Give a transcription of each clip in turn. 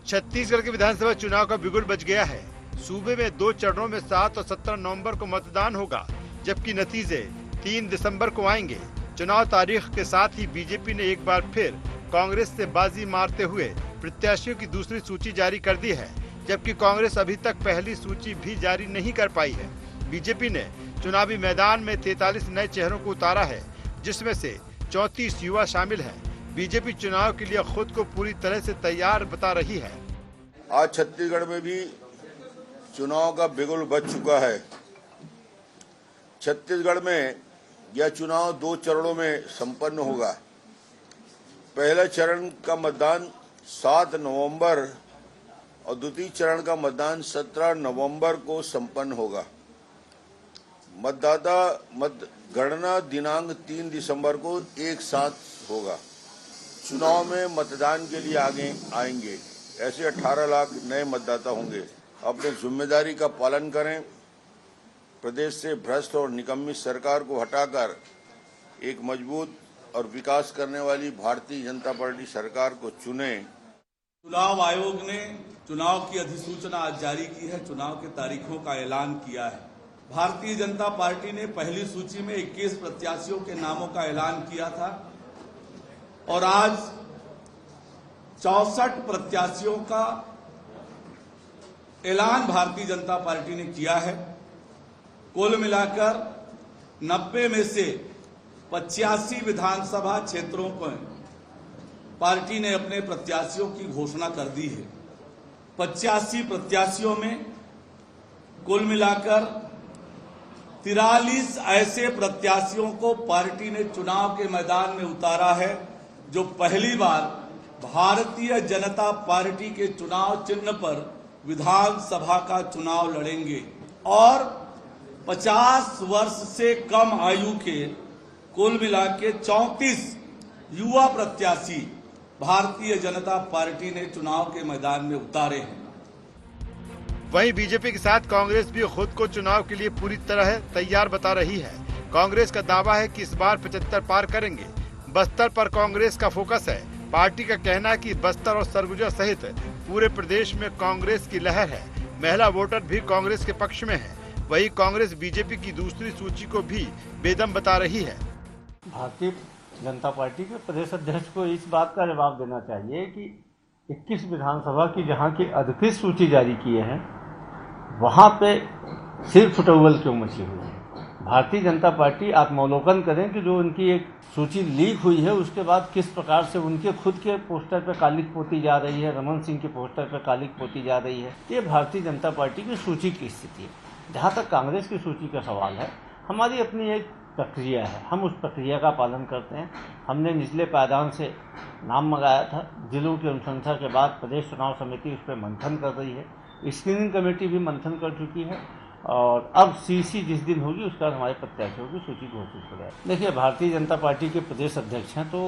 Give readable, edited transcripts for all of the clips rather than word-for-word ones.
छत्तीसगढ़ के विधानसभा चुनाव का बिगुल बज गया है। सूबे में 2 चरणों में 7 और 17 नवंबर को मतदान होगा, जबकि नतीजे 3 दिसंबर को आएंगे। चुनाव तारीख के साथ ही बीजेपी ने एक बार फिर कांग्रेस से बाजी मारते हुए प्रत्याशियों की दूसरी सूची जारी कर दी है, जबकि कांग्रेस अभी तक पहली सूची भी जारी नहीं कर पाई है। बीजेपी ने चुनावी मैदान में 43 नए चेहरों को उतारा है, जिसमें से 34 युवा शामिल हैं। बीजेपी चुनाव के लिए खुद को पूरी तरह से तैयार बता रही है। आज छत्तीसगढ़ में भी चुनाव का बिगुल बज चुका है। छत्तीसगढ़ में यह चुनाव 2 चरणों में संपन्न होगा। पहले चरण का मतदान 7 नवंबर और द्वितीय चरण का मतदान 17 नवंबर को संपन्न होगा। मतदाता मतगणना दिनांक 3 दिसंबर को एक साथ होगा। चुनाव में मतदान के लिए आगे आएंगे ऐसे 18 लाख नए मतदाता होंगे। अपनी जिम्मेदारी का पालन करें। प्रदेश से भ्रष्ट और निकम्मी सरकार को हटाकर एक मजबूत और विकास करने वाली भारतीय जनता पार्टी सरकार को चुने। चुनाव आयोग ने चुनाव की अधिसूचना आज जारी की है। चुनाव के तारीखों का ऐलान किया है। भारतीय जनता पार्टी ने पहली सूची में 21 प्रत्याशियों के नामों का ऐलान किया था और आज 64 प्रत्याशियों का ऐलान भारतीय जनता पार्टी ने किया है। कुल मिलाकर 90 में से 85 विधानसभा क्षेत्रों पर पार्टी ने अपने प्रत्याशियों की घोषणा कर दी है। 85 प्रत्याशियों में कुल मिलाकर 43 ऐसे प्रत्याशियों को पार्टी ने चुनाव के मैदान में उतारा है, जो पहली बार भारतीय जनता पार्टी के चुनाव चिन्ह पर विधानसभा का चुनाव लड़ेंगे और 50 वर्ष से कम आयु के कुल मिला के 34 युवा प्रत्याशी भारतीय जनता पार्टी ने चुनाव के मैदान में उतारे हैं। वहीं बीजेपी के साथ कांग्रेस भी खुद को चुनाव के लिए पूरी तरह तैयार बता रही है। कांग्रेस का दावा है कि इस बार 75 पार करेंगे। बस्तर पर कांग्रेस का फोकस है। पार्टी का कहना है कि बस्तर और सरगुजा सहित पूरे प्रदेश में कांग्रेस की लहर है। महिला वोटर भी कांग्रेस के पक्ष में है। वहीं कांग्रेस बीजेपी की दूसरी सूची को भी बेदम बता रही है। भारतीय जनता पार्टी के प्रदेश अध्यक्ष को इस बात का जवाब देना चाहिए कि 21 विधानसभा की जहां की अधिकृत सूची जारी किए हैं, वहां पे सिर फुटौल क्यों मची हुई है। भारतीय जनता पार्टी आत्मावलोकन करें कि जो उनकी एक सूची लीक हुई है, उसके बाद किस प्रकार से उनके खुद के पोस्टर पर कालिक पोती जा रही है, रमन सिंह के पोस्टर पर कालिक पोती जा रही है। ये भारतीय जनता पार्टी की सूची की स्थिति है। जहाँ तक कांग्रेस की सूची का सवाल है, हमारी अपनी एक प्रक्रिया है, हम उस प्रक्रिया का पालन करते हैं। हमने निचले पायदान से नाम मंगाया था। जिलों की अनुशंसा के बाद प्रदेश चुनाव समिति उस पर मंथन कर रही है। स्क्रीनिंग कमेटी भी मंथन कर चुकी है और अब सीसी जिस दिन होगी उसका हमारे प्रत्याशियों की सूची घोषित हो जाएगी। देखिए, भारतीय जनता पार्टी के प्रदेश अध्यक्ष हैं तो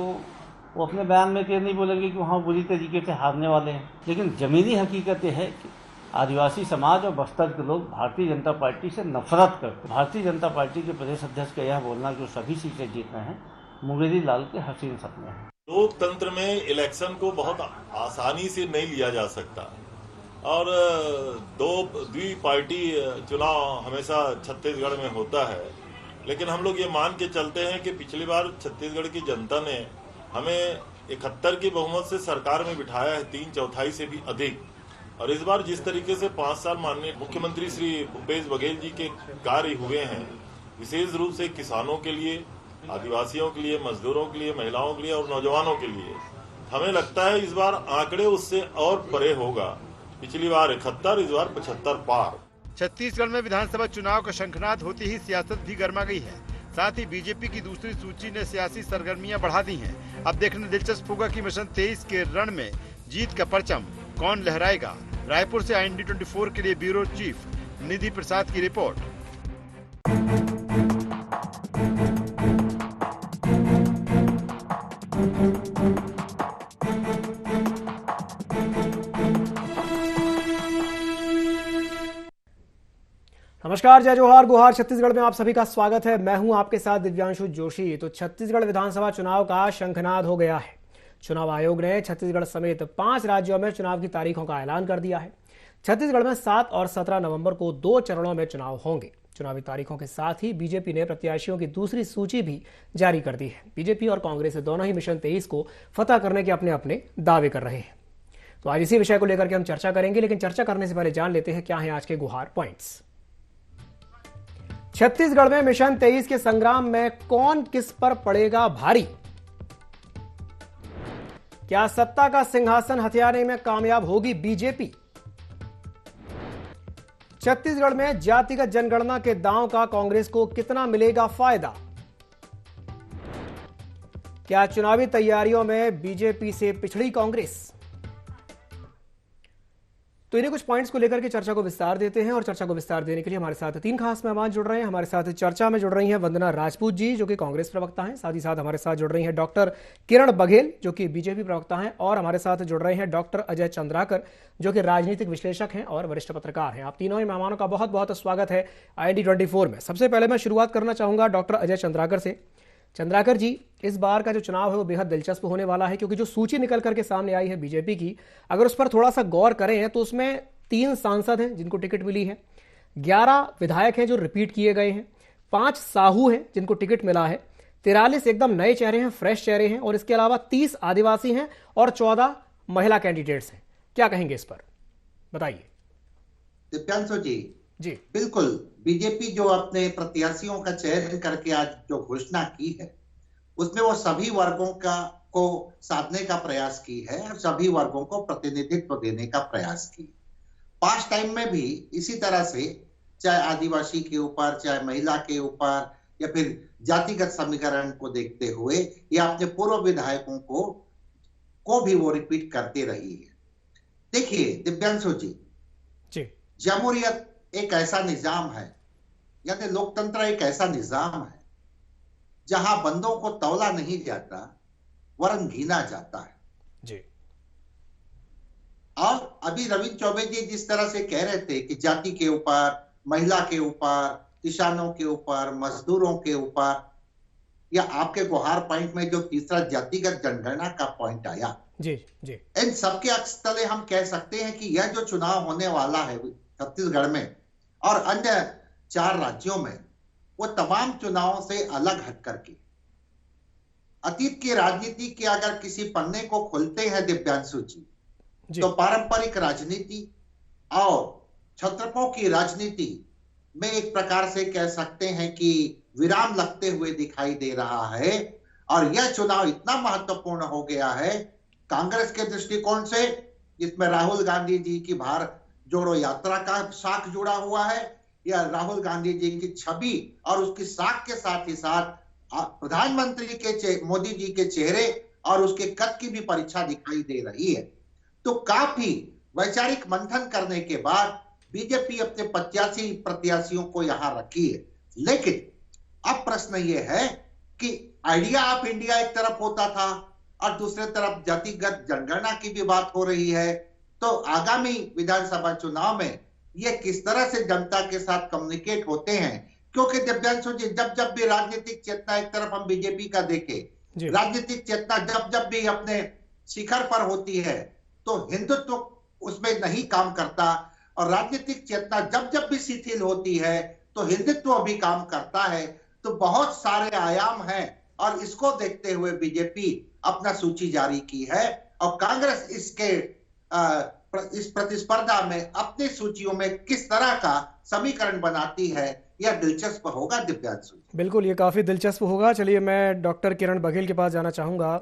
वो अपने बयान में ये नहीं बोलेंगे कि वहाँ बुरी तरीके से हारने वाले हैं, लेकिन जमीनी हकीकत यह है कि आदिवासी समाज और बस्तर के लोग भारतीय जनता पार्टी से नफरत करते हैं। भारतीय जनता पार्टी के प्रदेश अध्यक्ष का यह बोलना कि वो सभी सीटें जीत रहे हैं, मुंगेरी लाल के हसीन सपने हैं। लोकतंत्र में इलेक्शन को बहुत आसानी से नहीं लिया जा सकता और द्विपार्टी चुनाव हमेशा छत्तीसगढ़ में होता है, लेकिन हम लोग ये मान के चलते हैं कि पिछली बार छत्तीसगढ़ की जनता ने हमें 71 की बहुमत से सरकार में बिठाया है, 3/4 से भी अधिक। और इस बार जिस तरीके से 5 साल माननीय मुख्यमंत्री श्री भूपेश बघेल जी के कार्य हुए हैं, विशेष रूप से किसानों के लिए, आदिवासियों के लिए, मजदूरों के लिए, महिलाओं के लिए और नौजवानों के लिए, हमें लगता है इस बार आंकड़े उससे और परे होगा। पिछली बार 71, इस बार 75 पार। छत्तीसगढ़ में विधानसभा चुनाव का शंखनाद होते ही सियासत भी गर्मा गई है। साथ ही बीजेपी की दूसरी सूची ने सियासी सरगर्मियां बढ़ा दी हैं। अब देखना दिलचस्प होगा कि मिशन 23 के रण में जीत का परचम कौन लहराएगा। रायपुर से IND 24 के लिए ब्यूरो चीफ निधि प्रसाद की रिपोर्ट। हमारे नमस्कार, जय जोहार गुहार। छत्तीसगढ़ में आप सभी का स्वागत है। मैं हूं आपके साथ दिव्यांशु जोशी। तो छत्तीसगढ़ विधानसभा चुनाव का शंखनाद हो गया है। चुनाव आयोग ने छत्तीसगढ़ समेत 5 राज्यों में चुनाव की तारीखों का ऐलान कर दिया है। छत्तीसगढ़ में 7 और 17 नवंबर को 2 चरणों में चुनाव होंगे। चुनावी तारीखों के साथ ही बीजेपी ने प्रत्याशियों की दूसरी सूची भी जारी कर दी है। बीजेपी और कांग्रेस दोनों ही मिशन 23 को फतह करने के अपने अपने दावे कर रहे हैं। तो आज इसी विषय को लेकर के हम चर्चा करेंगे, लेकिन चर्चा करने से पहले जान लेते हैं क्या है आज के गुहार पॉइंट्स। छत्तीसगढ़ में मिशन 23 के संग्राम में कौन किस पर पड़ेगा भारी? क्या सत्ता का सिंहासन हथियाने में कामयाब होगी बीजेपी? छत्तीसगढ़ में जातिगत जनगणना के दांव का कांग्रेस को कितना मिलेगा फायदा? क्या चुनावी तैयारियों में बीजेपी से पिछड़ी कांग्रेस? तो इन्हीं कुछ पॉइंट्स को लेकर के चर्चा को विस्तार देते हैं। और चर्चा को विस्तार देने के लिए हमारे साथ 3 खास मेहमान जुड़ रहे हैं। हमारे साथ चर्चा में जुड़ रही हैं वंदना राजपूत जी, जो कि कांग्रेस प्रवक्ता हैं। साथ ही साथ हमारे साथ जुड़ रही हैं डॉक्टर किरण बघेल, जो कि बीजेपी प्रवक्ता हैं। और हमारे साथ जुड़ रहे हैं डॉक्टर अजय चंद्राकर, जो कि राजनीतिक विश्लेषक हैं और वरिष्ठ पत्रकार हैं। आप तीनों ही मेहमानों का बहुत बहुत स्वागत है IND24 में। सबसे पहले मैं शुरुआत करना चाहूंगा डॉक्टर अजय चंद्राकर से। चंद्राकर जी, इस बार का जो चुनाव है वो बेहद दिलचस्प होने वाला है, क्योंकि जो सूची निकल करके सामने आई है बीजेपी की, अगर उस पर थोड़ा सा गौर करें तो उसमें 3 सांसद हैं जिनको टिकट मिली है, 11 विधायक हैं जो रिपीट किए गए हैं, 5 साहू हैं जिनको टिकट मिला है, 43 एकदम नए चेहरे हैं, फ्रेश चेहरे हैं, और इसके अलावा 30 आदिवासी हैं और 14 महिला कैंडिडेट्स हैं। क्या कहेंगे इस पर, बताइए। दिव्यांशु जी जी बिल्कुल, बीजेपी जो अपने प्रत्याशियों का चयन करके आज जो घोषणा की है, उसमें वो सभी वर्गों को साधने का प्रयास की है और सभी वर्गों को प्रतिनिधित्व देने का प्रयास की। पास्ट टाइम में भी इसी तरह से, चाहे आदिवासी के ऊपर, चाहे महिला के ऊपर, या फिर जातिगत समीकरण को देखते हुए, या अपने पूर्व विधायकों को भी वो रिपीट करते रही है। देखिए दिव्यांशु जी, जमहूरियत एक ऐसा निजाम है, यानी लोकतंत्र एक ऐसा निजाम है जहां बंदों को तौला नहीं जाता वरन गिना जाता है जी। और अभी रविंद्र चौबे जी जिस तरह से कह रहे थे कि जाति के ऊपर, महिला के ऊपर, किसानों के ऊपर, मजदूरों के ऊपर, या आपके गुहार पॉइंट में जो तीसरा जातिगत जनगणना का पॉइंट आया, जी जी, इन सबके अक्स तले हम कह सकते हैं कि यह जो चुनाव होने वाला है छत्तीसगढ़ में और अन्य 4 राज्यों में, वो तमाम चुनावों से अलग हट करके अतीत की राजनीति के अगर किसी पन्ने को खोलते हैं दिव्यांशु जी, तो पारंपरिक राजनीति और छत्रपों की राजनीति में एक प्रकार से कह सकते हैं कि विराम लगते हुए दिखाई दे रहा है। और यह चुनाव इतना महत्वपूर्ण हो गया है कांग्रेस के दृष्टिकोण से, जिसमें राहुल गांधी जी की भारत जोड़ो यात्रा का साख जुड़ा हुआ है, या राहुल गांधी जी की छवि और उसकी साख के साथ ही साथ प्रधानमंत्री के मोदी जी के चेहरे और उसके कद की भी परीक्षा दिखाई दे रही है। तो काफी वैचारिक मंथन करने के बाद बीजेपी अपने 85 प्रत्याशियों को यहां रखी है। लेकिन अब प्रश्न यह है कि आइडिया ऑफ इंडिया एक तरफ होता था और दूसरे तरफ जातिगत जनगणना की भी बात हो रही है। तो आगामी विधानसभा चुनाव में ये किस तरह से जनता के साथ कम्युनिकेट होते हैं, क्योंकि दिव्यांशु जी जब भी राजनीतिक चेतना, एक तरफ हम बीजेपी का देखें, राजनीतिक चेतना जब भी अपने शिखर पर होती है तो हिंदुत्व उसमें नहीं काम करता, और राजनीतिक चेतना जब भी शिथिल होती है तो हिंदुत्व भी काम करता है। तो बहुत सारे आयाम हैं और इसको देखते हुए बीजेपी अपना सूची जारी की है, और कांग्रेस इस प्रतिस्पर्धा में अपनी सूचियों में किस तरह का समीकरण बनाती है, यह दिलचस्प होगा दिव्यांशु। बिल्कुल, ये काफी दिलचस्प होगा। चलिए मैं डॉक्टर किरण बघेल के पास जाना चाहूंगा।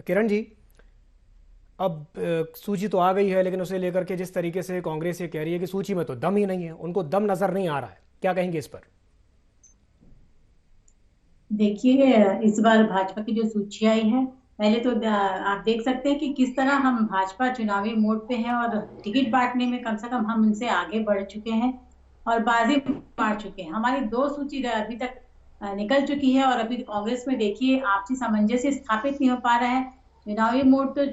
किरण जी, अब सूची तो आ गई है, लेकिन उसे लेकर के जिस तरीके से कांग्रेस ये कह रही है कि सूची में तो दम ही नहीं है, उनको दम नजर नहीं आ रहा है, क्या कहेंगे इस पर? देखिए, इस बार भाजपा की जो सूची आई है, पहले तो आप देख सकते हैं कि किस तरह हम भाजपा चुनावी मोड पे हैं और टिकट बांटने में कम से कम हम उनसे आगे बढ़ चुके हैं और बाजी मार चुके हैं। हमारी 2 सूची अभी तक निकल चुकी है और अभी कांग्रेस में देखिए आपसी सामंजस्य स्थापित नहीं हो पा रहा है। चुनावी मोड तो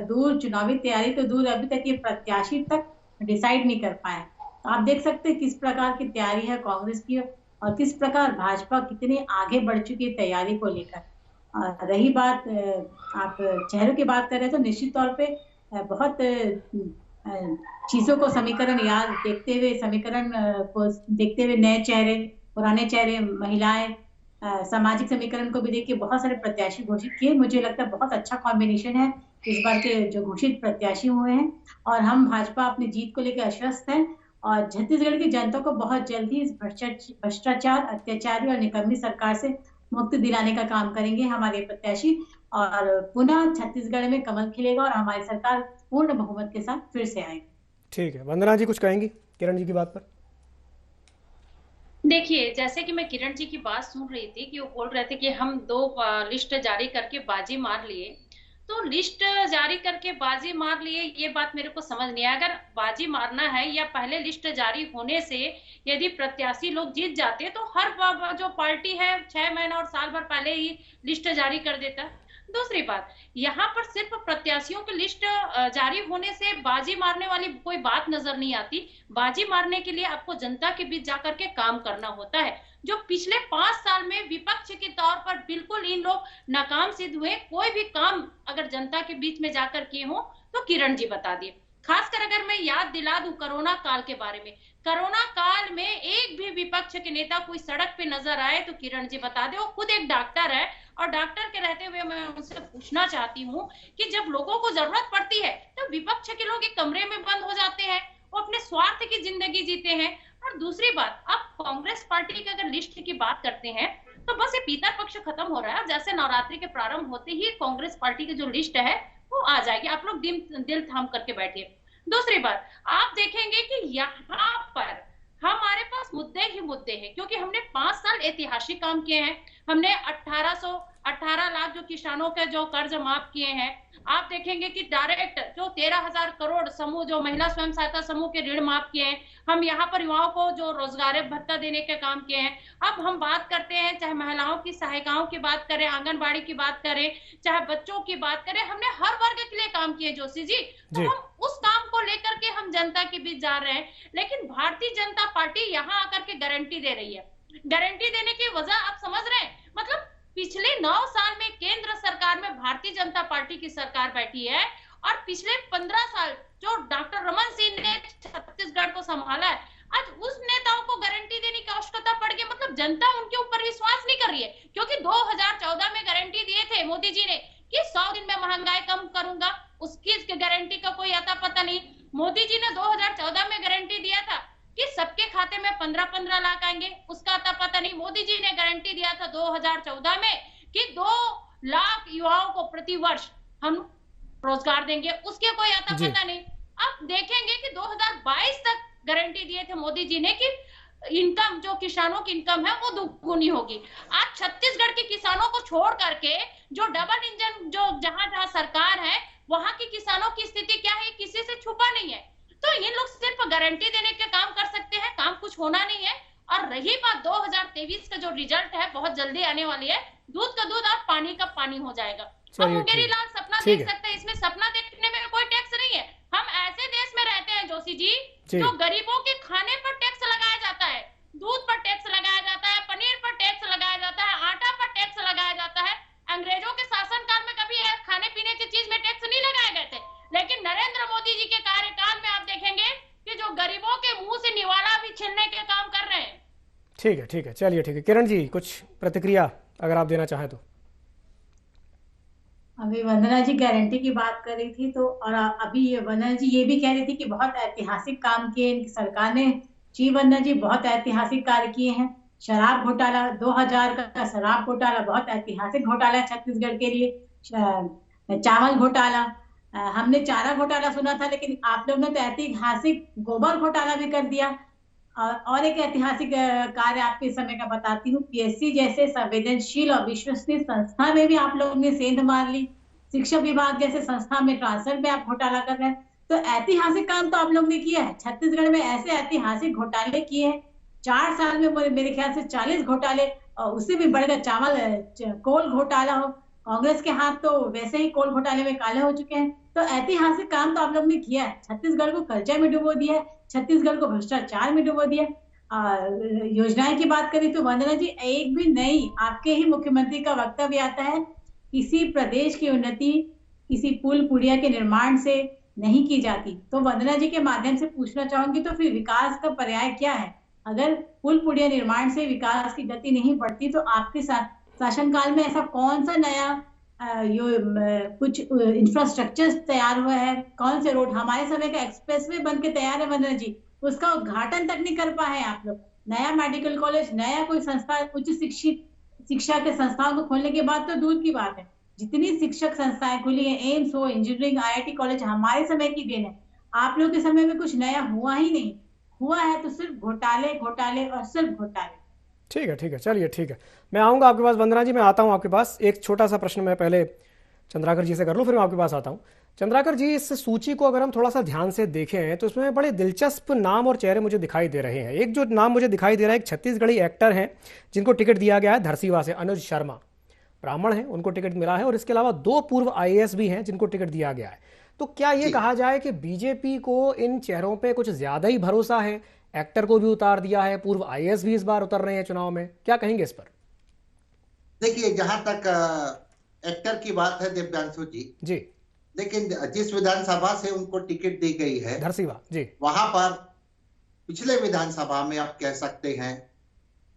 दूर, चुनावी तैयारी तो दूर, अभी तक ये प्रत्याशी तक डिसाइड नहीं कर पाए। तो आप देख सकते हैं किस प्रकार की तैयारी है कांग्रेस की और किस प्रकार भाजपा कितने आगे बढ़ चुकी है तैयारी को लेकर। रही बात आप चेहरों की बात कर रहे हैं, तो निश्चित तौर पे बहुत चीजों को समीकरण याद देखते हुए, समीकरण को देखते हुए, नए चेहरे, पुराने चेहरे, महिलाएं, सामाजिक समीकरण को भी देख के बहुत सारे प्रत्याशी घोषित किए। मुझे लगता है बहुत अच्छा कॉम्बिनेशन है इस बार के जो घोषित प्रत्याशी हुए हैं, और हम भाजपा अपनी जीत को लेकर आश्वस्त हैं और छत्तीसगढ़ की जनता को बहुत जल्द ही इस भ्रष्टाचार, अत्याचारी और निकम्मी सरकार से मुक्ति दिलाने का काम करेंगे हमारे प्रत्याशी, और पुनः छत्तीसगढ़ में कमल खिलेगा और हमारी सरकार पूर्ण बहुमत के साथ फिर से आएगी। ठीक है, वंदना जी कुछ कहेंगी किरण जी की बात पर? देखिए, जैसे कि मैं किरण जी की बात सुन रही थी कि वो बोल रहे थे कि हम 2 लिस्ट जारी करके बाजी मार लिए, तो लिस्ट जारी करके बाजी मार लिए, ये बात मेरे को समझ नहीं आया। अगर बाजी मारना है या पहले लिस्ट जारी होने से यदि प्रत्याशी लोग जीत जाते तो हर जो पार्टी है 6 महीना और साल भर पहले ही लिस्ट जारी कर देता। दूसरी बात, यहाँ पर सिर्फ प्रत्याशियों की लिस्ट जारी होने से बाजी मारने वाली कोई बात नजर नहीं आती। बाजी मारने के लिए आपको जनता के बीच जाकर के काम करना होता है, जो पिछले 5 साल में विपक्ष के तौर पर बिल्कुल इन लोग नाकाम सिद्ध हुए। कोई भी काम अगर जनता के बीच में जाकर किए हो तो किरण जी बता दिए। खासकर अगर मैं याद दिला दूं कोरोना काल के बारे में, कोरोना काल में एक भी विपक्ष के नेता कोई सड़क पे नजर आए तो किरण जी बता दे। वो खुद एक डॉक्टर है और डॉक्टर के रहते हुए मैं उनसे पूछना चाहती हूँ कि जब लोगों को जरूरत पड़ती है तो विपक्ष के लोग एक कमरे में बंद हो जाते हैं, वो अपने स्वार्थ की जिंदगी जीते हैं। और दूसरी बात, आप कांग्रेस पार्टी की अगर लिस्ट की बात करते हैं तो बस ये पितर पक्ष खत्म हो रहा है। जैसे नवरात्रि के प्रारंभ होते ही कांग्रेस पार्टी की जो लिस्ट है वो आ जाएगी। आप लोग दिल थाम करके बैठिए। दूसरी बात, आप देखेंगे कि यहाँ पर हमारे पास मुद्दे ही मुद्दे हैं, क्योंकि हमने 5 साल ऐतिहासिक काम किए हैं। हमने 18 लाख जो किसानों के जो कर्ज माफ किए हैं। आप देखेंगे कि डायरेक्ट जो 13,000 करोड़ समूह जो महिला स्वयं सहायता समूह के ऋण माफ किए हैं। हम यहाँ पर युवाओं को जो रोजगार भत्ता देने के काम किए हैं। अब हम बात करते हैं, चाहे महिलाओं की सहायिकाओं की बात करें, आंगनबाड़ी की बात करें, चाहे बच्चों की बात करें, हमने हर वर्ग के लिए काम किए जोशी जी। तो हम उस काम को लेकर के हम जनता के बीच जा रहे हैं, लेकिन भारतीय जनता पार्टी यहाँ आकर के गारंटी दे रही है। गारंटी देने की वजह आप समझ रहे हैं, मतलब पिछले 9 साल में केंद्र सरकार में भारतीय जनता पार्टी की सरकार बैठी है और पिछले 15 साल जो डॉक्टर रमन सिंह ने छत्तीसगढ़ को संभाला है, आज उस नेताओं को गारंटी देने की आवश्यकता पड़ गई। मतलब जनता उनके ऊपर विश्वास नहीं कर रही है, क्योंकि 2014 में गारंटी दिए थे मोदी जी ने कि 100 दिन में महंगाई कम करूंगा, उसकी गारंटी का कोई आता पता नहीं। मोदी जी ने 2014 में गारंटी दिया था कि सबके खाते में 15-15 लाख आएंगे, उसका आता पता नहीं। मोदी जी ने गारंटी दिया था 2014 में कि 2 लाख युवाओं को प्रति वर्ष हम रोजगार देंगे, उसके कोई आता पता नहीं। अब देखेंगे कि 2022 तक गारंटी दिए थे मोदी जी ने कि इनकम जो किसानों की इनकम है वो दुगुनी होगी। आज छत्तीसगढ़ के किसानों को छोड़ करके जो डबल इंजन जो जहां सरकार है वहां के किसानों की स्थिति क्या है किसी से छुपा नहीं है। तो इन लोग सिर्फ गारंटी देने के काम कर सकते हैं, काम कुछ होना नहीं है। और रही बात 2023 का जो रिजल्ट है बहुत जल्दी आने वाली है, दूध का दूध और पानी का पानी हो जाएगा। हम मुंगेरी लाल सपना देख सकते हैं, इसमें सपना देखने में कोई टैक्स नहीं है। हम ऐसे देश में रहते हैं जोशी जी जो गरीबों के खाने पर टैक्स लगाया जाता है, दूध पर टैक्स लगाया जाता है, पनीर पर टैक्स लगाया जाता है, आटा पर टैक्स लगाया जाता है। अंग्रेजों के शासनकाल में कभी खाने पीने की चीज में टैक्स नहीं लगाए गए थे, लेकिन नरेंद्र मोदी जी के कार्यकाल में आप देखेंगे कि जो गरीबों के मुंह से निवाला भी छीनने के काम कर रहे हैं। ठीक है, चलिए ठीक है। किरण जी कुछ प्रतिक्रिया अगर आप देना चाहें तो। अभी वंदना जी गारंटी की बात कर रही थी, तो और अभी वंदना जी ये भी कह रही थी कि बहुत ऐतिहासिक काम किए इनकी सरकार ने। जी वंदना जी, बहुत ऐतिहासिक कार्य किए हैं। शराब घोटाला 2000 का शराब घोटाला बहुत ऐतिहासिक घोटाला है छत्तीसगढ़ के लिए। चावल घोटाला, हमने चारा घोटाला सुना था, लेकिन आप लोग ने तो ऐतिहासिक गोबर घोटाला भी कर दिया। और एक ऐतिहासिक कार्य आपके समय का बताती हूँ, पीएससी जैसे संवेदनशील और विश्वसनीय संस्था में भी आप लोगों ने सेंध मार ली। शिक्षा विभाग जैसे संस्था में ट्रांसफर में आप घोटाला कर रहे हैं। तो ऐतिहासिक काम तो आप लोग ने किया है। छत्तीसगढ़ में ऐसे ऐतिहासिक घोटाले किए हैं 4 साल में, मेरे ख्याल से 40 घोटाले, और उससे भी बढ़कर चावल कोल घोटाला हो, कांग्रेस के हाथ तो वैसे ही कोल घोटाले में काले हो चुके हैं। तो ऐतिहासिक काम तो आप लोग ने किया है, छत्तीसगढ़ को कर्जे में डुबो दिया है, छत्तीसगढ़ को भ्रष्टाचार में डुबो दिया। योजनाएं की बात करें तो वंदना जी, एक भी नई आपके ही मुख्यमंत्री का वक्तव्य आता है किसी प्रदेश की उन्नति किसी पुल पुड़िया के निर्माण से नहीं की जाती। तो वंदना जी के माध्यम से पूछना चाहूंगी, तो फिर विकास का पर्याय क्या है? अगर पुल पुड़िया निर्माण से विकास की गति नहीं बढ़ती तो आपके शासनकाल में ऐसा कौन सा नया कुछ इंफ्रास्ट्रक्चर तैयार हुआ है? कौन से रोड? हमारे समय का एक्सप्रेसवे बन के तैयार है वंदना जी, उसका उद्घाटन तक नहीं कर पाए आप लोग। नया मेडिकल कॉलेज, नया कोई संस्था, उच्च शिक्षा के संस्थाओं को खोलने के बाद तो दूर की बात है, जितनी शिक्षक संस्थाएं खुली है, एम्स हो, इंजीनियरिंग, IIT कॉलेज हमारे समय की देन है। आप लोग के समय में कुछ नया हुआ ही नहीं, हुआ है तो सिर्फ घोटाले घोटाले और सिर्फ घोटाले। ठीक है, चलिए ठीक है, मैं आऊँगा आपके पास वंदना जी, मैं आता हूँ आपके पास। एक छोटा सा प्रश्न मैं पहले चंद्राकर जी से कर लूँ, फिर मैं आपके पास आता हूँ। चंद्राकर जी, इस सूची को अगर हम थोड़ा सा ध्यान से देखें तो इसमें बड़े दिलचस्प नाम और चेहरे मुझे दिखाई दे रहे हैं। एक जो नाम मुझे दिखाई दे रहा है, एक छत्तीसगढ़ी एक्टर हैं जिनको टिकट दिया गया है धरसीवा से, अनुज शर्मा, ब्राह्मण हैं, उनको टिकट मिला है। और इसके अलावा 2 पूर्व IAS भी हैं जिनको टिकट दिया गया है। तो क्या ये कहा जाए कि बीजेपी को इन चेहरों पर कुछ ज़्यादा ही भरोसा है? एक्टर को भी उतार दिया है, पूर्व IAS भी इस बार उतर रहे हैं चुनाव में, क्या कहेंगे इस पर? देखिए, जहां तक एक्टर की बात है दिव्यांशु जी, लेकिन जिस विधानसभा से उनको टिकट दी गई है धरसीवा जी, वहां पर पिछले विधानसभा में आप कह सकते हैं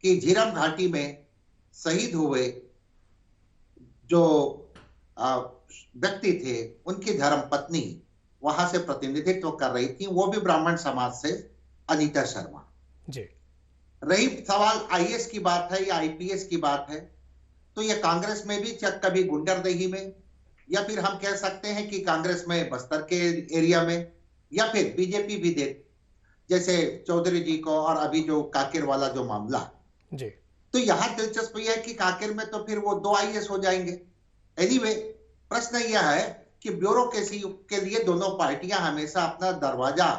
कि झीरम घाटी में शहीद हुए जो व्यक्ति थे, उनकी धर्मपत्नी वहां से प्रतिनिधित्व कर रही थी, वो भी ब्राह्मण समाज से, अनीता शर्मा जी। रही सवाल IAS की बात है या IPS की बात है, तो ये कांग्रेस में भी कभी गुंडरदेही में, या फिर हम कह सकते हैं कि कांग्रेस में बस्तर के एरिया में, या फिर बीजेपी भी दे, जैसे चौधरी जी को, और अभी जो काकेर वाला जो मामला जी। तो यहाँ दिलचस्प यह है कि काकेर में तो फिर वो 2 IAS हो जाएंगे। एनीवे, प्रश्न यह है कि ब्यूरोक्रेसी के लिए दोनों पार्टियां हमेशा अपना दरवाजा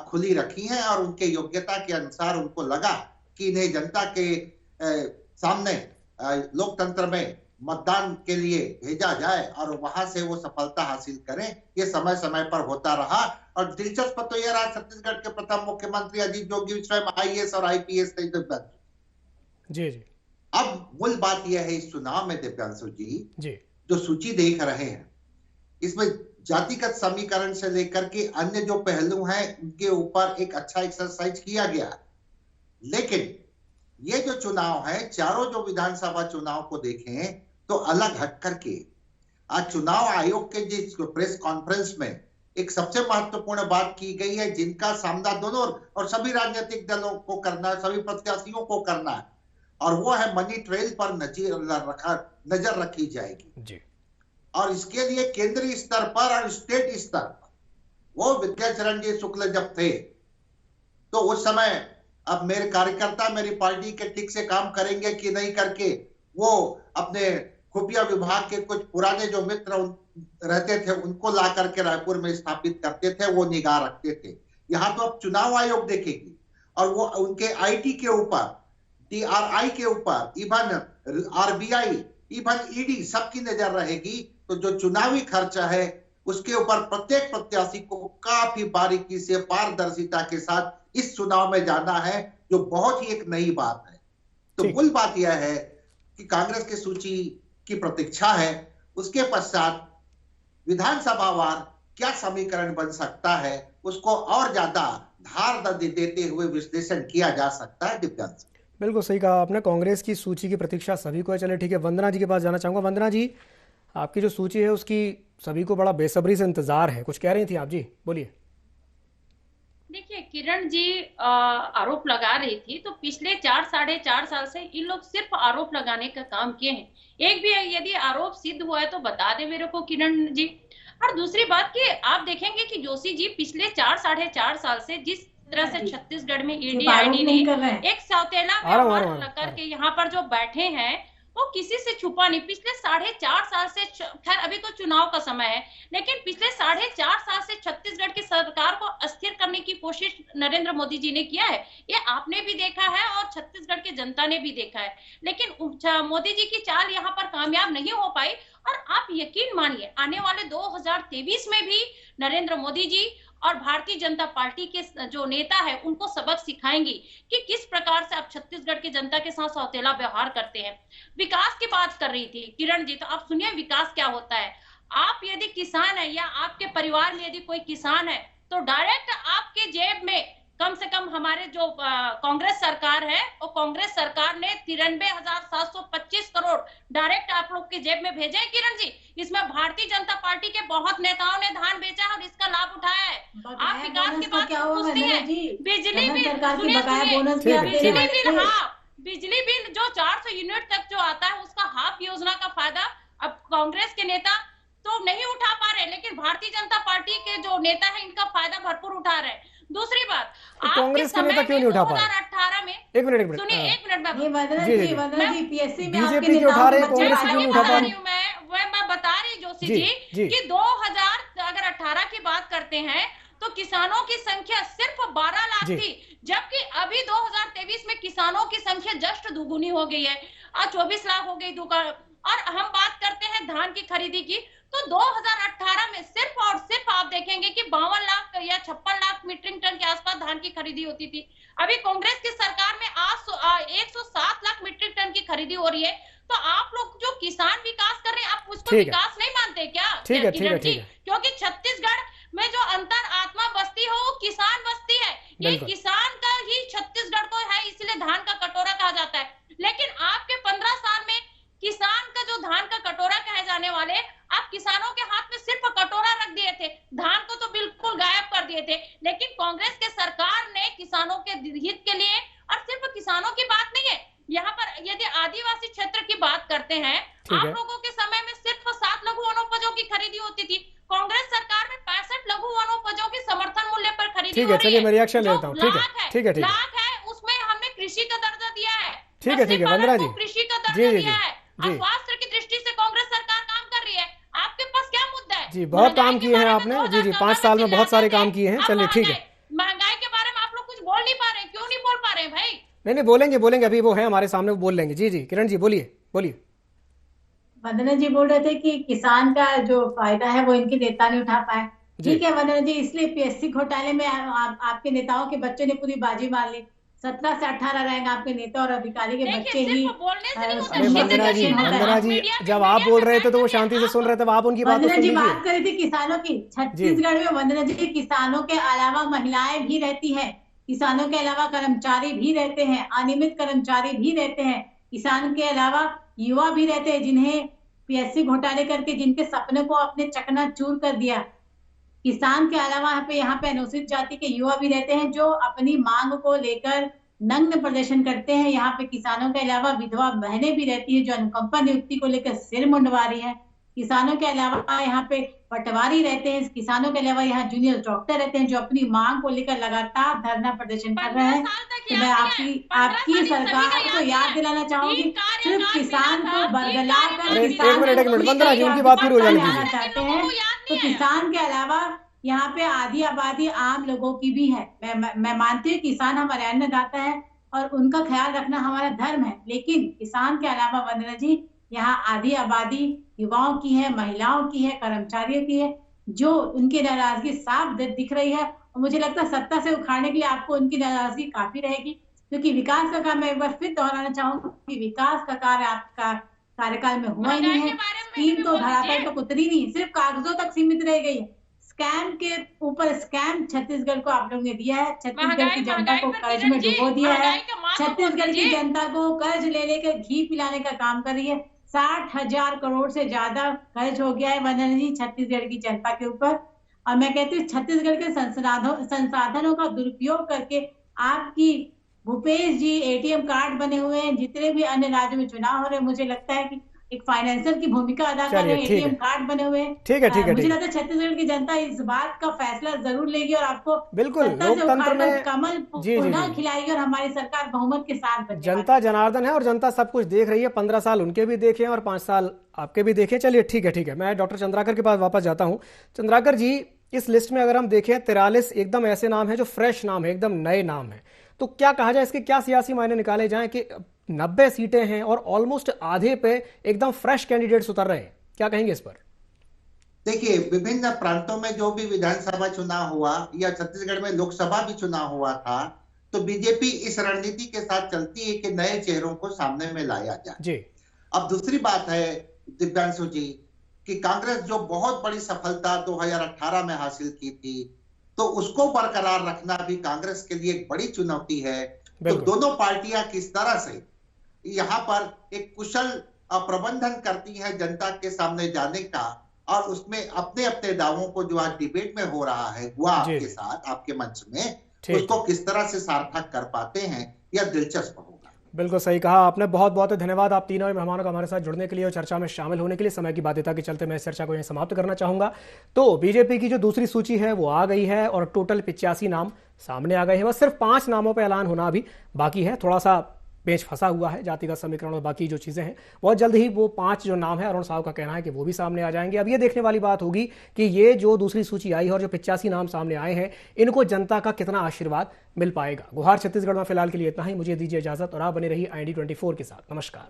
खुली रखी हैं और उनके योग्यता के अनुसार उनको लगा कि इन्हें जनता के सामने लोकतंत्र में मतदान के लिए भेजा जाए और वहां से वो सफलता हासिल करें। ये समय समय पर होता रहा। और दिलचस्प तो यह रहा, छत्तीसगढ़ के प्रथम मुख्यमंत्री अजीत जोगी स्वयं IAS और IPS थे जी जी। अब मूल बात यह है इस चुनाव में दिव्यांशु जी, जो सूची देख रहे हैं, इसमें जातिगत समीकरण से लेकर के अन्य जो पहलू हैं उनके ऊपर एक अच्छा एक्सरसाइज किया गया। लेकिन ये जो चुनाव है, चारों जो विधानसभा चुनाव को देखें तो अलग हट करके आज चुनाव आयोग के जिस प्रेस कॉन्फ्रेंस में एक सबसे महत्वपूर्ण बात की गई है, जिनका सामना दोनों और सभी राजनीतिक दलों को करना है, सभी प्रत्याशियों को करना है, और वो है मनी ट्रेल पर नजर रखी जाएगी जी। और इसके लिए केंद्रीय स्तर पर और स्टेट स्तर पर वो विद्याचरण जी शुक्ल जब थे तो उस समय अब मेरे कार्यकर्ता मेरी पार्टी के ठीक से काम करेंगे कि नहीं करके वो अपने खुफिया विभाग के कुछ पुराने जो मित्र रहते थे उनको ला करके रायपुर में स्थापित करते थे, वो निगाह रखते थे। यहाँ तो अब चुनाव आयोग देखेगी और वो उनके IT के ऊपर, DRI के ऊपर, इवन RBI, इवन ED सबकी नजर रहेगी। तो जो चुनावी खर्चा है उसके ऊपर प्रत्येक प्रत्याशी को काफी बारीकी से, पारदर्शिता के साथ इस चुनाव में जाना है, जो बहुत ही एक नई बात है। तो मूल बात यह है कि कांग्रेस की सूची की प्रतीक्षा है, उसके पश्चात विधानसभावार क्या समीकरण बन सकता है उसको और ज्यादा धार देते हुए विश्लेषण किया जा सकता है। दिव्यांश, बिल्कुल सही कहा आपने, कांग्रेस की सूची की प्रतीक्षा सभी को है। चलिए ठीक है, वंदना जी के पास जाना चाहूंगा। वंदना जी, आपकी जो सूची है उसकी सभी को बड़ा बेसब्री से इंतजार है, कुछ कह रही थी आप जी, बोलिए। देखिए, किरण जी आरोप लगा रही थी, तो पिछले 4-4.5 साल से इन लोग सिर्फ आरोप लगाने का काम किए हैं। एक भी यदि आरोप सिद्ध हुआ है तो बता दे मेरे को किरण जी। और दूसरी बात कि आप देखेंगे कि जोशी जी पिछले 4-4.5 साल से जिस तरह से छत्तीसगढ़ में ED ने एक सौतेला व्यवहार लग के यहाँ पर जो बैठे हैं वो किसी से छुपा नहीं। पिछले 4.5 साल से, खैर अभी तो चुनाव का समय है, लेकिन पिछले 4.5 साल से छत्तीसगढ़ की सरकार को अस्थिर करने की कोशिश नरेंद्र मोदी जी ने किया है। ये आपने भी देखा है और छत्तीसगढ़ की जनता ने भी देखा है। लेकिन मोदी जी की चाल यहाँ पर कामयाब नहीं हो पाई आप यकीन मानिए आने वाले 2023 में भी नरेंद्र मोदी जी और भारतीय जनता पार्टी के जो नेता है उनको सबक सिखाएंगी कि किस प्रकार से आप छत्तीसगढ़ की जनता के साथ सौतेला व्यवहार करते हैं। विकास की बात कर रही थी किरण जी, तो आप सुनिए विकास क्या होता है। आप यदि किसान है या आपके परिवार में यदि कोई किसान है तो डायरेक्ट आपके जेब में कम से कम हमारे जो कांग्रेस सरकार है और कांग्रेस सरकार ने 93,725 करोड़ डायरेक्ट आप लोग के जेब में भेजे हैं किरण जी। इसमें भारतीय जनता पार्टी के बहुत नेताओं ने धान बेचा है और इसका लाभ उठाया है। आप विकास की बात पूछती है, बिजली बिल, हाँ बिजली बिल जो 400 यूनिट तक जो आता है उसका हाफ योजना का फायदा अब कांग्रेस के नेता तो नहीं उठा पा रहे, लेकिन भारतीय जनता पार्टी के जो नेता है इनका फायदा भरपूर उठा रहे हैं। दूसरी बात, तो कांग्रेस के नेता क्यों नहीं उठा पा रहे? 2018 में एक मिनट सुनिए, एक मिनट बीजेपी क्यों उठा रहे हैं, कांग्रेस क्यों नहीं उठा पा रही? मैं बता रही जोशी जी कि 2018 की बात करते हैं तो किसानों की संख्या सिर्फ 12 लाख थी, जबकि अभी 2023 में किसानों की संख्या जस्ट दुगुनी हो गई है, 24 लाख हो गई दुकान। और हम बात करते हैं धान की खरीदी की तो 2018 में सिर्फ और सिर्फ आप देखेंगे कि 52 लाख या 56 लाख मीट्रिक टन के आसपास धान की खरीदी होती थी। अभी कांग्रेस की सरकार में 107 लाख मीट्रिक टन की खरीदी हो रही है। तो आप लोग जो किसान विकास कर रहे हैं आप उसको विकास नहीं मानते क्या? ठीक है। क्योंकि छत्तीसगढ़ में जो अंतर आत्मा बस्ती हो वो किसान बस्ती है, ये किसान का ही छत्तीसगढ़ को है, इसलिए धान का कटोरा कहा जाता है। लेकिन आपके 15 साल में किसान का जो धान का कटोरा कहे जाने वाले, आप किसानों के हाथ में सिर्फ कटोरा रख दिए थे, धान को तो बिल्कुल गायब कर दिए थे। लेकिन कांग्रेस के सरकार ने किसानों के हित के लिए, और सिर्फ किसानों की बात नहीं है, यहाँ पर यदि आदिवासी क्षेत्र की बात करते हैं, आप लोगों के समय में सिर्फ 7 लघु वनोपजों की खरीदी होती थी। कांग्रेस सरकार में 65 लघु वनोपजों की समर्थन मूल्य पर खरीदी हो रही है। मैं रिएक्शन लेता हूँ। ठीक है लाख है, उसमें हमने कृषि का दर्जा दिया है। ठीक है वंदना जी, कृषि का दर्जा दिया है। स्वास्थ्य की दृष्टि से कांग्रेस सरकार काम कर रही है। आपके पास क्या मुद्दा है? जी बहुत काम किए हैं आपने। जी 5 साल में बहुत सारे काम किए हैं। चलिए ठीक है। महंगाई के बारे में आप लोग कुछ बोल नहीं पा रहे, क्यों नहीं बोल पा रहे भाई? नहीं बोलेंगे, अभी वो है हमारे सामने, वो बोल लेंगे। जी किरण जी बोलिए। वंदना जी बोल रहे थे कि किसान का जो फायदा है वो इनके नेता नहीं उठा पाए। ठीक है वंदना जी, इसलिए पीएससी घोटाले में आपके नेताओं के बच्चे ने पूरी बाजी मार ली। 17 से 18 रैंक आपके नेता और अधिकारी के बच्चे ही। वंदना जी जब आप बोल रहे थे तो वो शांति से सुन रहे थे, आप उनकी बात वंदना जी बात करी थी किसानों की। छत्तीसगढ़ में वंदना जी किसानों के अलावा महिलाएं भी रहती हैं, किसानों के अलावा कर्मचारी भी रहते हैं, अनियमित कर्मचारी भी रहते हैं, किसान के अलावा युवा भी रहते हैं जिन्हें पीएससी घोटाले करके जिनके सपने को अपने चकनाचूर कर दिया। किसान के अलावा यहाँ पे अनुसूचित जाति के युवा भी रहते हैं जो अपनी मांग को लेकर नग्न प्रदर्शन करते हैं। यहाँ पे किसानों के अलावा विधवा बहनें भी रहती है जो अनुकंपा नियुक्ति को लेकर सिर मुंडवा रही है। किसानों के अलावा यहाँ पे पटवारी रहते हैं, किसानों के अलावा यहाँ जूनियर डॉक्टर रहते हैं जो अपनी मांग को लेकर लगातार धरना प्रदर्शन कर रहे हैं। तो मैं आपकी सरकार को याद दिलाना चाहूंगी, सिर्फ किसान को बरगला कर चाहते हैं। तो किसान के अलावा यहाँ पे आधी आबादी आम लोगों की भी है। मैं मानती हूँ किसान हमारे अन्नदाता है और उनका ख्याल रखना हमारा धर्म है, लेकिन किसान के अलावा वंदना जी यहाँ आधी आबादी युवाओं की है, महिलाओं की है, कर्मचारियों की है, जो उनकी नाराजगी साफ दिख रही है। और मुझे लगता है सत्ता से उखाड़ने के लिए आपको उनकी नाराजगी काफी रहेगी, क्योंकि विकास का काम मैं एक बार फिर दोहराना चाहूंगी कि विकास का कार्य आपका कार्यकाल में हुआ ही नहीं है। स्कीम तो धरातल तक उतरी नहीं, सिर्फ कागजों तक सीमित रह गई है। स्कैम के ऊपर स्कैम छत्तीसगढ़ को आप लोगों ने दिया है, छत्तीसगढ़ की जनता को कर्ज में डुबो दिया है, छत्तीसगढ़ की जनता को कर्ज ले लेकर घी पिलाने का काम कर रही है। 60,000 करोड़ से ज्यादा कर्ज हो गया है वंदना जी छत्तीसगढ़ की जनता के ऊपर। और मैं कहती हूँ छत्तीसगढ़ के संसाधनों का दुरुपयोग करके आपकी भूपेश जी एटीएम कार्ड बने हुए हैं, जितने भी अन्य राज्यों में चुनाव हो रहे हैं, मुझे लगता है कि एक फाइनेंशियल की भूमिका अदा कर रहे हैं, एटीएम कार्ड बने हुए हैं। ठीक है मुझे लगता है छत्तीसगढ़ की जनता इस बात का फैसला जरूर लेगी और आपको बिल्कुल लोकतंत्र में कमल पुनः खिलाएगी और हमारी सरकार बहुमत के साथ। जनता जनार्दन है और जनता सब कुछ देख रही है। 15 साल उनके भी देखे और 5 साल आपके भी देखे। चलिए ठीक है। मैं डॉक्टर चंद्राकर के पास वापस जाता हूँ। चंद्राकर जी, इस लिस्ट में अगर हम देखें 43 एकदम ऐसे नाम है जो फ्रेश नाम है, एकदम नए नाम है, तो क्या कहा जाए, इसके क्या सियासी मायने निकाले जाएं कि 90 सीटें हैं और ऑलमोस्ट आधे पे एकदम फ्रेश कैंडिडेट्स उतर रहे हैं, क्या कहेंगे इस पर? देखिए, विभिन्न प्रांतों में जो भी विधानसभा चुनाव हुआ या छत्तीसगढ़ में लोकसभा भी चुनाव हुआ था, तो बीजेपी इस रणनीति के साथ चलती है कि नए चेहरों को सामने में लाया जाए जी। अब दूसरी बात है दिव्यांशु जी कि कांग्रेस जो बहुत बड़ी सफलता 2018 में हासिल की थी, तो उसको बरकरार रखना भी कांग्रेस के लिए एक बड़ी चुनौती है। तो दोनों पार्टियां किस तरह से यहाँ पर एक कुशल प्रबंधन करती हैं जनता के सामने जाने का, और उसमें अपने अपने दावों को जो आज डिबेट में हो रहा है हुआ आपके साथ आपके मंच में, उसको किस तरह से सार्थक कर पाते हैं, यह दिलचस्प होगा। बिल्कुल सही कहा आपने। बहुत बहुत धन्यवाद आप तीनों मेहमानों का हमारे साथ जुड़ने के लिए और चर्चा में शामिल होने के लिए। समय की बाध्यता के चलते मैं इस चर्चा को यहीं समाप्त करना चाहूंगा। तो बीजेपी की जो दूसरी सूची है वो आ गई है और टोटल 85 नाम सामने आ गए हैं। बस सिर्फ 5 नामों पर ऐलान होना अभी बाकी है। थोड़ा सा पेच फंसा हुआ है, जातिगत समीकरण और बाकी जो चीज़ें हैं, बहुत जल्द ही वो 5 जो नाम है अरुण साहब का कहना है कि वो भी सामने आ जाएंगे। अब ये देखने वाली बात होगी कि ये जो दूसरी सूची आई है और जो 85 नाम सामने आए हैं, इनको जनता का कितना आशीर्वाद मिल पाएगा। गुहार छत्तीसगढ़ में फिलहाल के लिए इतना ही। मुझे दीजिए इजाजत और आप बने रहिए IND24 के साथ। नमस्कार।